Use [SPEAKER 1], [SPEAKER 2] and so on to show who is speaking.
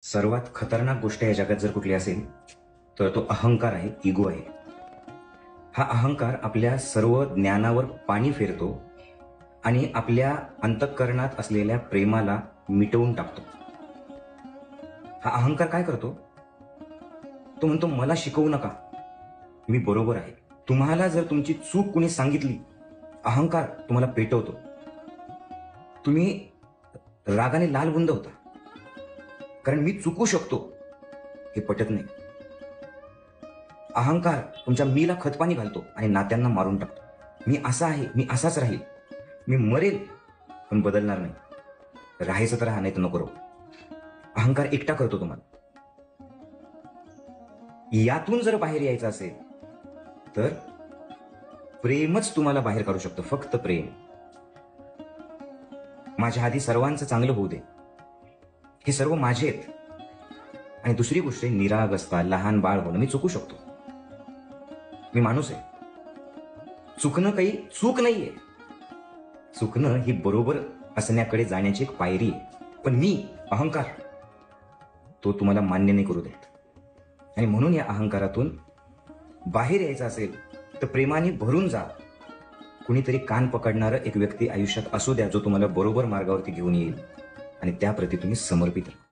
[SPEAKER 1] सर्वात खतरनाक गोष्ट या जगात जर कुठली असेल तर तो अहंकार आहे, इगो आहे. हा अहंकार आपल्या सर्व ज्ञानावर पाणी फेरतो आणि आपल्या अंतःकरणात असलेल्या प्रेमाला मिटवून टाकतो. हा अहंकार काय करतो? तो म्हणतो, मला शिकवू नका, मी बरोबर आहे. तुम्हाला जर तुमची चूक कुणी सांगितली, अहंकार तुम्हाला पेटवतो. तुम्ही रागाने लालबुंद होता, कारण मी चुकू शकतो हे पटत नाही. अहंकार तुमच्या मीला खतपाणी घालतो आणि नात्यांना मारून टाकतो. मी असा आहे, मी असाच राहील, मी मरेल पण बदलणार नाही. राहायचं तर राहा, नाही तर नको राहू. अहंकार एकटा करतो तुम्हाला. यातून जर बाहेर यायचं असेल तर प्रेमच तुम्हाला बाहेर काढू शकतं. फक्त प्रेम. माझ्या आधी सर्वांचं चांगलं होऊ दे, हे सर्व माझे आहेत. आणि दुसरी गोष्ट आहे, निराग असता, लहान बाळ होणं. मी चुकू शकतो, मी माणूस आहे. चुकणं काही चूक नाहीये. चुकणं ही बरोबर असण्याकडे जाण्याची एक पायरी आहे. पण मी, अहंकार, तो तुम्हाला मान्य नाही करू देत. आणि म्हणून या अहंकारातून बाहेर यायचं असेल तर प्रेमाने भरून जा. कुणीतरी कान पकडणारं एक व्यक्ती आयुष्यात असू द्या, जो तुम्हाला बरोबर मार्गावरती घेऊन येईल आणि त्याप्रती तुम्ही समर्पित राहा.